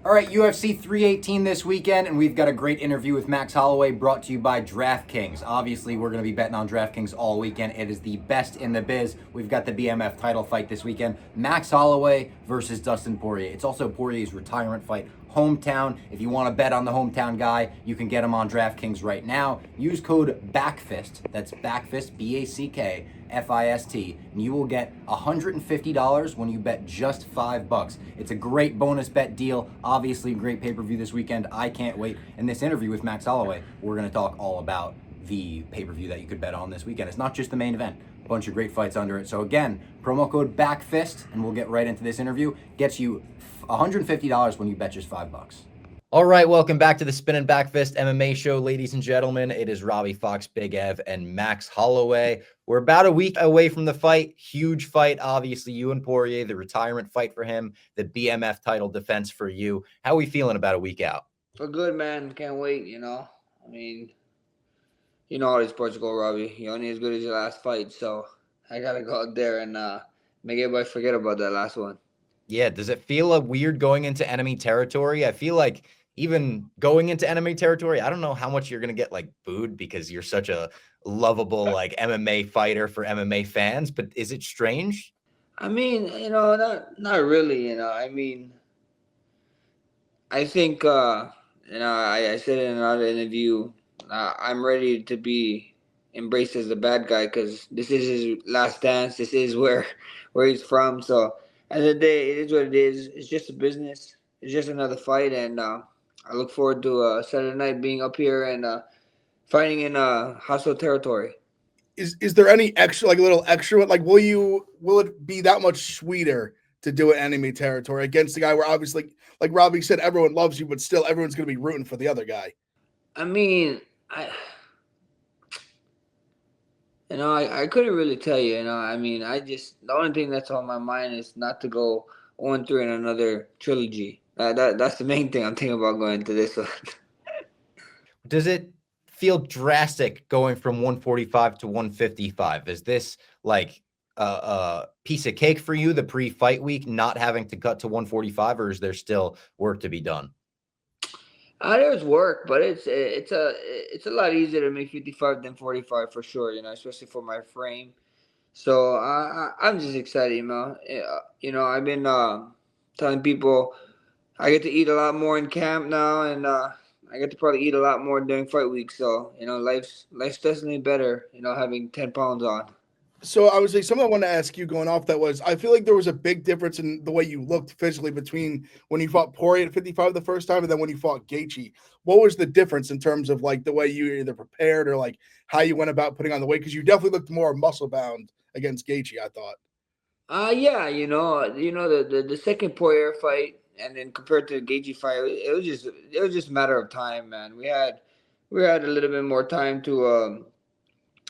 All right, UFC 318 this weekend, and we've got a great interview with Max Holloway brought to you by DraftKings. Obviously, we're going to be betting on DraftKings all weekend. It is the best in the biz. We've got the BMF title fight this weekend. Max Holloway versus Dustin Poirier. It's also Poirier's retirement fight. Hometown. If you want to bet on the hometown guy, you can get him on DraftKings right now. Use code BACKFIST. That's BACKFIST, BACKFIST, and you will get $150 when you bet just $5. It's a great bonus bet deal. Obviously, a great pay-per-view this weekend. I can't wait. In this interview with Max Holloway, we're going to talk all about the pay-per-view that you could bet on this weekend. It's not just the main event. A bunch of great fights under it. So again, promo code BACKFIST, and we'll get right into this interview. Gets you $150 when you bet just $5. All right, welcome back to the Spin and Back Fist MMA show, ladies and gentlemen. It is Robbie Fox, Big Ev, and Max Holloway. We're about a week away from the fight. Huge fight, obviously. You and Poirier, the retirement fight for him, the BMF title defense for you. How are we feeling about a week out? We're good, man. Can't wait, I mean, you know how these sports go, Robbie. You're only as good as your last fight, so I got to go out there and make everybody forget about that last one. Yeah, does it feel weird going into enemy territory? I feel like even going into enemy territory, I don't know how much you're going to get booed because you're such a lovable MMA fighter for MMA fans, but is it strange? I mean, not really, I mean, I think, I said in another interview, I'm ready to be embraced as the bad guy because this is his last dance. This is where he's from. So at the end of the day, it is what it is. It's just a business. It's just another fight, and I look forward to Saturday night being up here and fighting in hostile territory. Is there any extra, a little extra? Will it be that much sweeter to do it enemy territory against the guy where obviously, like Robbie said, everyone loves you, but still everyone's going to be rooting for the other guy? I mean, I couldn't really tell you, I mean, the only thing that's on my mind is not to go 0-3 in another trilogy. That's the main thing I'm thinking about going into this one. Does it feel drastic going from 145 to 155? Is this a piece of cake for you, the pre-fight week, not having to cut to 145, or is there still work to be done? There's work, but it's a lot easier to make 55 than 45 for sure. Especially for my frame. So I'm just excited, man. I've been telling people I get to eat a lot more in camp now, and I get to probably eat a lot more during fight week. So life's definitely better. Having 10 pounds on. So I would say something I want to ask you going off that was, I feel like there was a big difference in the way you looked physically between when you fought Poirier at 55 the first time and then when you fought Gachi. What was the difference in terms of the way you either prepared or how you went about putting on the weight? Because you definitely looked more muscle bound against Gachi, I thought. Yeah, the second Poirier fight and then compared to the Gachi fight, it was just a matter of time, man. We had a little bit more time to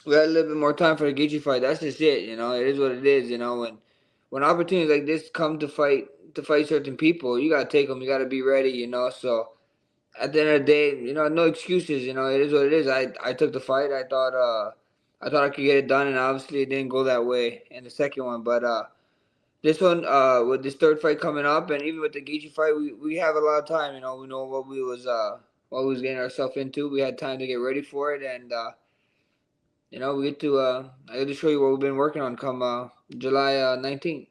we had a little bit more time for the Gaethje fight. That's just it. It is what it is. When opportunities like this come to fight certain people, you gotta take them. You gotta be ready. So at the end of the day, no excuses. It is what it is. I took the fight. I thought I could get it done, and obviously it didn't go that way in the second one. But this one, with this third fight coming up, and even with the Gaethje fight, we have a lot of time. We know what we was getting ourselves into. We had time to get ready for it, and we get to I get to show you what we've been working on come July 19th.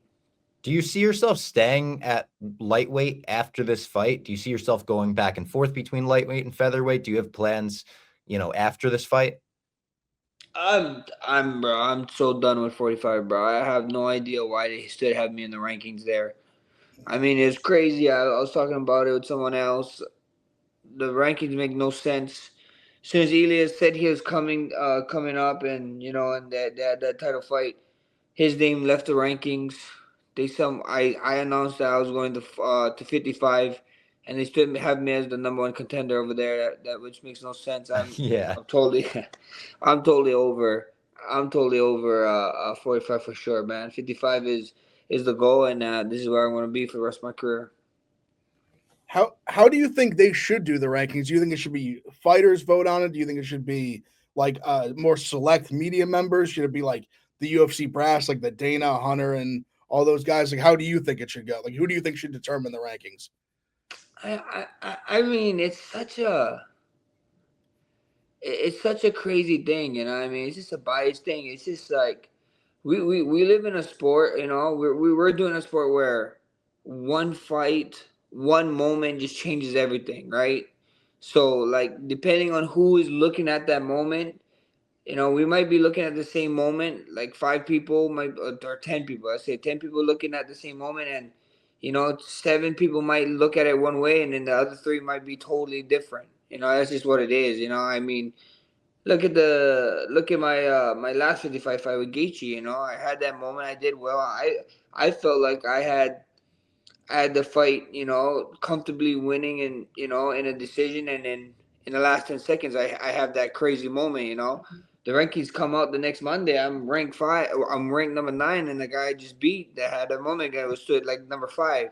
Do you see yourself staying at lightweight after this fight? Do you see yourself going back and forth between lightweight and featherweight? Do you have plans, after this fight? I'm so done with 45, bro. I have no idea why they still have me in the rankings there. I mean, it's crazy. I was talking about it with someone else. The rankings make no sense. As soon as Elias said he was coming up, and and that title fight, his name left the rankings. I announced that I was going to 55, and they still have me as the number one contender over there. That which makes no sense. Yeah. I'm totally over. I'm totally over 45 for sure, man. 55 is the goal, and this is where I want to be for the rest of my career. How do you think they should do the rankings? Do you think it should be fighters vote on it? Do you think it should be more select media members? Should it be the UFC brass, like the Dana, Hunter, and all those guys? How do you think it should go? Who do you think should determine the rankings? I mean, it's such a crazy thing, you know. I mean, it's just a biased thing. It's just like we live in a sport, you know. We're doing a sport where one fight, one moment just changes everything, right? So like depending on who is looking at that moment, you know, we might be looking at the same moment, like five people might or 10 people. I say 10 people looking at the same moment, and you know, seven people might look at it one way, and then the other three might be totally different. You know, that's just what it is. You know, I mean, look at my my last 55 fight with Gachi. You know, I had that moment. I did well. I felt like I had the fight. You know, comfortably winning, and you know, in a decision, and then in the last 10 seconds, I have that crazy moment. You know, the rankings come out the next Monday. I'm ranked five. I'm ranked number 9, and the guy I just beat that had a moment ago was stood like number 5,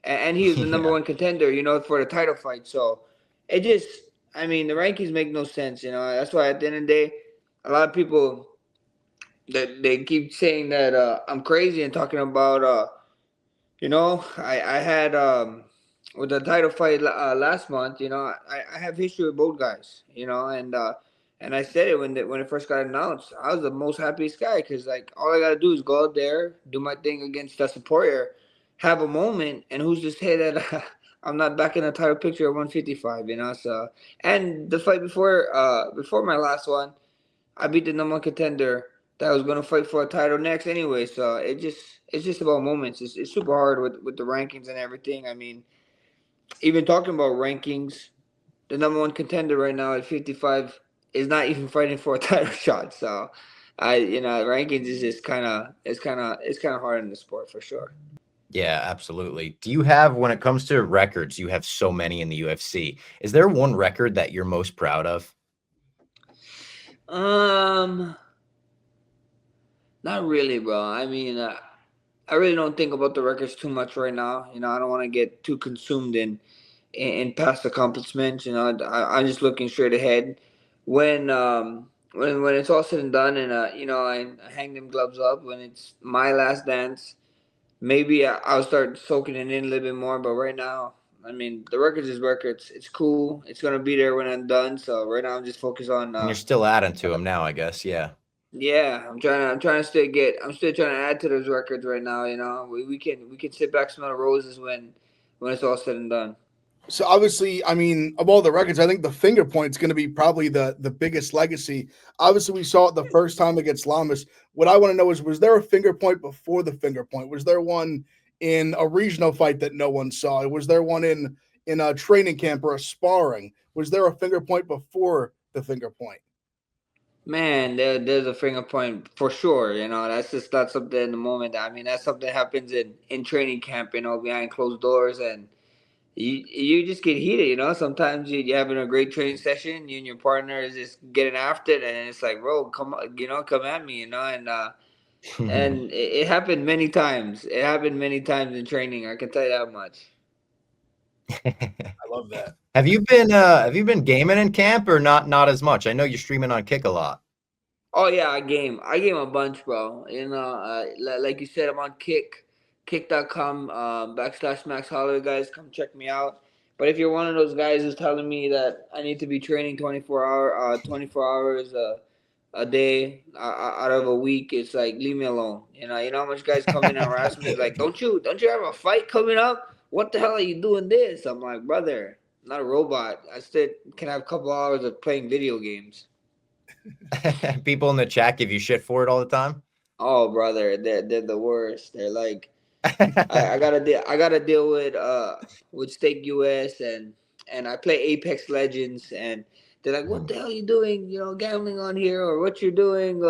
and he was the number Yeah. one contender. You know, for the title fight. So it just, I mean, the rankings make no sense. You know, that's why at the end of the day, a lot of people that they keep saying that I'm crazy and talking about you know, I had with the title fight last month. You know, I have history with both guys. You know, and I said it when it first got announced. I was the most happiest guy because like all I gotta do is go out there, do my thing against Dustin Poirier, have a moment, and who's to say that I'm not back in the title picture at 155. You know, so and the fight before my last one, I beat the number one contender that was going to fight for a title next anyway. So it's just about moments. It's super hard with the rankings and everything. I mean, even talking about rankings, the number one contender right now at 55 is not even fighting for a title shot. So, you know, rankings is just it's kind of hard in the sport for sure. Yeah, absolutely. Do you have, when it comes to records, you have so many in the UFC. Is there one record that you're most proud of? Um, Not really, bro. I mean, I really don't think about the records too much right now. You know, I don't want to get too consumed in past accomplishments. You know, I'm just looking straight ahead. When it's all said and done, and you know, I hang them gloves up when it's my last dance. Maybe I'll start soaking it in a little bit more. But right now, I mean, the records is records. It's cool. It's gonna be there when I'm done. So right now, I'm just focused on And you're still adding to them now, I guess. Yeah. yeah, I'm trying to I'm still trying to add to those records right now. You know, we can sit back, smell the roses when it's all said and done. So obviously, I mean, of all the records, I think the finger point's going to be probably the biggest legacy. Obviously, we saw it the first time against Lamas. What I want to know is, was there a finger point before the finger point? Was there one in a regional fight that no one saw? Was there one in a training camp or a sparring? Was there a finger point before the finger point? Man, there's a finger point for sure. You know, that's just not something in the moment. I mean, that's something that happens in training camp. You know, behind closed doors, and you just get heated. You know, sometimes you're having a great training session. You and your partner is just getting after it, and it's like, bro, come on, you know, come at me. You know, and it happened many times. It happened many times in training. I can tell you that much. I love that. Have you been gaming in camp or not as much? I know you're streaming on Kick a lot. Oh yeah, I game a bunch, bro. You know, like you said, I'm on kick.com / Max Holloway. Guys, come check me out. But if you're one of those guys who's telling me that I need to be training 24 hours a day out of a week, it's like leave me alone. You know how much guys come in and harass me. It's like, don't you have a fight coming up? What the hell are you doing this? I'm like, brother, I'm not a robot. I still can have a couple hours of playing video games. People in the chat give you shit for it all the time. Oh, brother, they're the worst. They're like, I gotta deal with Stake US, and I play Apex Legends, and they're like, what the hell you doing? You know, gambling on here, or what you doing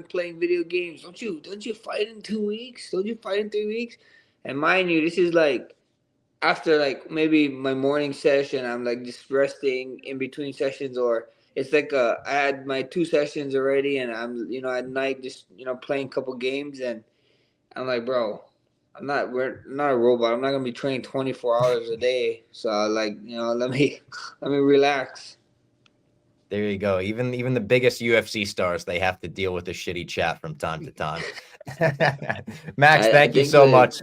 playing video games? Don't you fight in 2 weeks? Don't you fight in 3 weeks? And mind you, this is like after like maybe my morning session. I'm like just resting in between sessions, or it's like I had my 2 sessions already, and I'm at night just playing a couple games, and I'm like, bro, we're not a robot. I'm not gonna be trained 24 hours a day. So like, let me let me relax. There you go. Even the biggest UFC stars, they have to deal with the shitty chat from time to time. Max, I thank you think so much.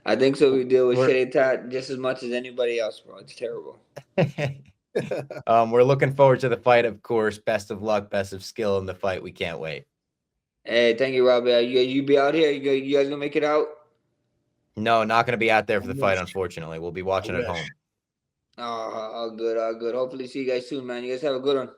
I think so. We deal with We're- shitty tat just as much as anybody else, bro. It's terrible. We're looking forward to the fight, of course. Best of luck, best of skill in the fight. We can't wait. Hey, thank you, Robbie. You be out here? You guys gonna make it out? No, not going to be out there for the I fight, wish. unfortunately. We'll be watching I at wish. home. Oh, all good, all good. Hopefully see you guys soon, man. You guys have a good one.